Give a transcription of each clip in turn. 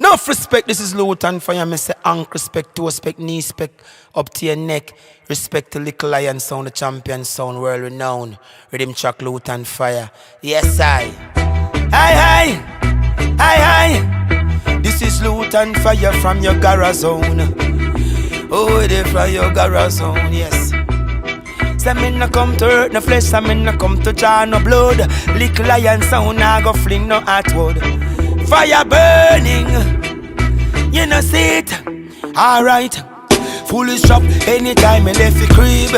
Enough respect, this is Lutan Fyah. Me say ankle respect, toe respect, knee respect, up to your neck. Respect to Little Lion sound, the champion sound, world renowned. Rhythm track Lutan Fyah. Yes, I. Hi, hi, hi, hi. This is Lutan Fyah from your garage zone. Oh, they from your garage zone, yes. Say me no come to hurt no flesh, say me no come to draw no blood. Little Lion sound, I go fling no hot wood. Fire burning, you know see it. Alright, foolish drop anytime me left the crib.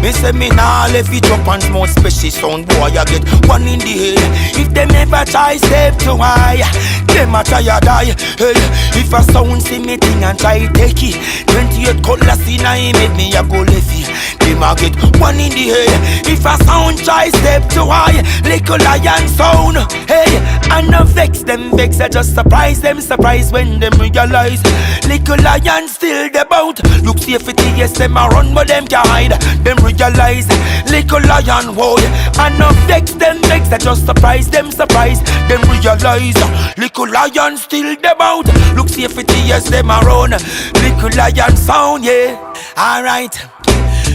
Me say me nah left it up and smoke special sound boy. I get one in the head. If them ever try step too high, them a try a die. Hey, if a sound see me thing and try take it, 28 cutlass in a head me a go left it. Them a get one in the head. If a sound try step too high, Little Lion sound. Hey, I no vex them vex, I just surprise them surprise when them realize Little Lion still the bout. Look safety, yes them a run but them can't hide. Them realize Little Lion boy. I no vex them vex, I just surprise them surprise. Them realize Little Lion still the bout. Look safety, yes them a run. Little Lion sound, yeah. Alright.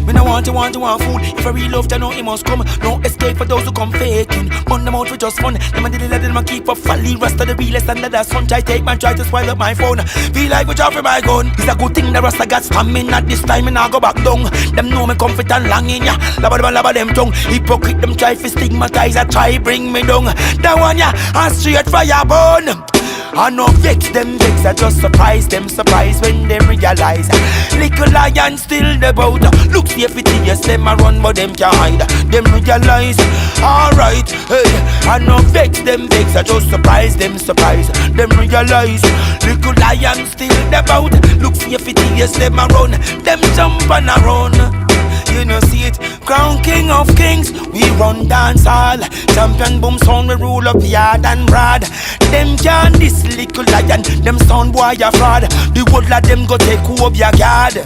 Me no want fool. If I real love, then know it must come. No escape for those who come faking. Burn them out for just fun. Them and the let them keep up folly. Rasta the realest under the sun. Try take man, try to spoil up my phone. Feel like we dropping my gun. It's a good thing the Rasta got stamina. This time and I go back down. Them know me comfort and long in ya. Laba them tongue. Hypocrite them try to stigmatize. I try bring me down. That one ya, and straight fire burn. I no vex them vex, I just surprise them surprise when they realize Little Lion still the bout. Look safety, yes them a run but them can't hide. Them realize, alright, hey. I no vex them vex, I just surprise them surprise. Them realize, Little Lion still the bout. Look safety, yes them a run. Them jump and a run. You know see it, crown king of kings. We run dance hall. Champion boom sound, we rule up yard and broad. Them can this Little Lion. Them sound boy a fraud. The whole of them go take over your yard.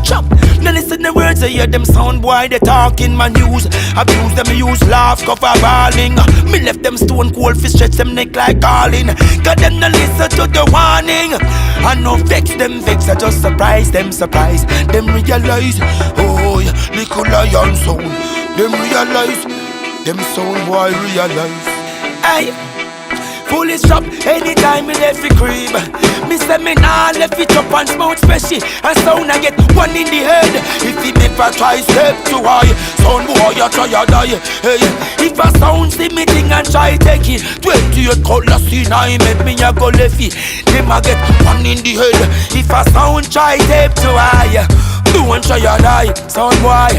Chop. Now listen the words I hear them sound boy. They talk in my news. Abuse them use laugh cover balling. Me left them stone cold fi stretch them neck like calling. Got them no listen to the warning. I no vex them vex, I just surprise them surprise. Them realize, oh yeah, Little Lion sound. Them realize, them sound boy realize. Aye. Foolish drop anytime me left the crib. Me say me nah left it up and smoke special. And sound I get one in the head. If he never try step too high, sound boy you try a die. Hey, if a sound see me thing and try take it, 28 cutlass in a head me a go left it. Them a get one in the head. If a sound try step too high, don't try a die. Sound boy,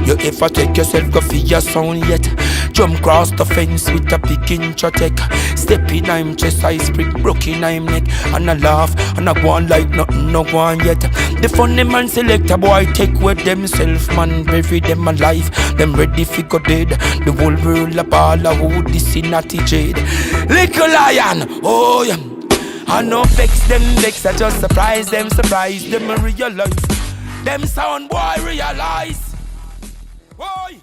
you ever take yourself go for your sound yet? Jump cross the fence with a big inch tech. Step in I'm chest, I spring broke in I'm neck. And I laugh and I go on like nothing no go on yet. The funny man select a boy take with themself man. Bury them alive, them ready fi go dead. The whole world a ball of who this in natty jade. Little Lion, oh yeah. I no vex them vex, I just surprise them surprise. Them realize, them sound boy realize. Boy.